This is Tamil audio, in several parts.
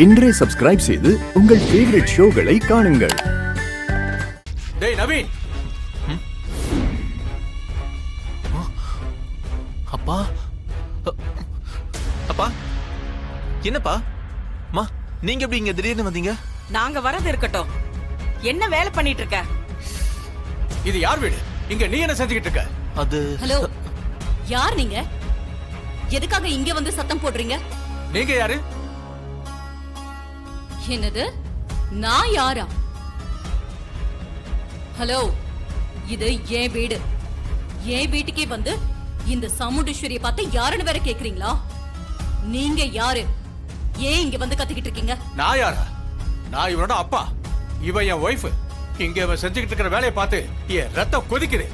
இன்றே சப்ஸ்கிரைப் செய்து உங்கள் ஃபேவரட் ஷோகளை காணுங்கள். டேய் நவீன். அப்பா அப்பா என்னப்பா மா நீங்க எப்படி இங்க திடீர்னு வந்தீங்க? நாங்க வரது இருக்கட்டும், என்ன வேலை பண்ணிட்டு இருக்க? இது யார் வீடு? இங்க நீ என்ன செஞ்சுக்கிட்டு இருக்க? அது ஹலோ, யார் நீங்க? எதுக்காக இங்க வந்து சத்தம் போடுறீங்க? நீங்க யாரு? என்னது, நான் யாரா? ஹலோ, இது என் வீடு. என் வீட்டுக்கே வந்து இந்த சாமுண்டீஸ்வரியை பார்த்து யாருன்னு வேற கேக்குறீங்களா? நீங்க யாரு? ஏன் இங்க வந்து கத்திக்கிட்டு இருக்கீங்க? நான் யாரா? நான் இவனோட அப்பா. இவன் என் ஒய்ஃப். இங்க இவன் செஞ்சுக்கிட்டு இருக்கிற வேலையை பார்த்து என் ரத்தம் கொதிக்குது.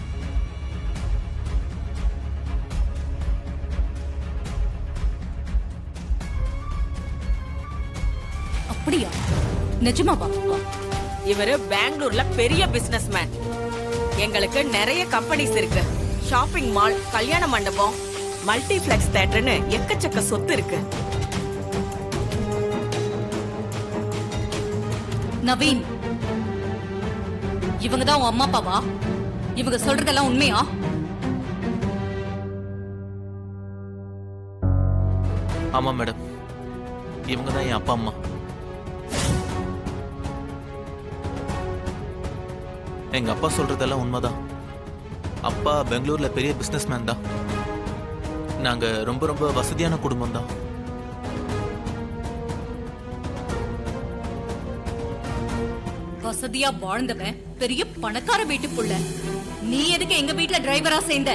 அப்படியா? நிஜமாவா? இவரு பெங்களூர்ல பெரிய பிசினஸ்மேன். எங்களுக்கு நிறைய கம்பெனிஸ் இருக்கு. ஷாப்பிங் மால், கல்யாண மண்டபம், மல்டிபிளெக்ஸ் தியேட்டர்னு எக்கச்சக்க சொத்து இருக்கு. நவீன், இவங்க தான் உன் அம்மா அப்பாவா? இவங்க சொல்றதெல்லாம் உண்மையா? ஆமா மேடம், இவங்க தான் என் அப்பா அம்மா. எங்க அப்பா சொல்றதெல்லாம் உண்மைதான். அப்பா பெங்களூர்ல பெரிய பிசினஸ் மேன் தான். நாங்க ரொம்ப ரொம்ப வசதியான குடும்பம் தான். வசதியா வாழ்ந்தவன் பெரிய பணக்கார வீட்டு புள்ள. நீ எதுக்கு எங்க வீட்ல டிரைவரா சேர்ந்த?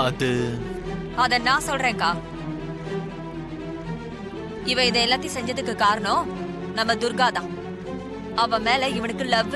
அது அத நான் சொல்றேன்க்கா. இவ இதை எல்லாத்தையும் செஞ்சதுக்கு காரணம் நம்ம துர்கா தான். அவ மேல இவனுக்கு லவ்.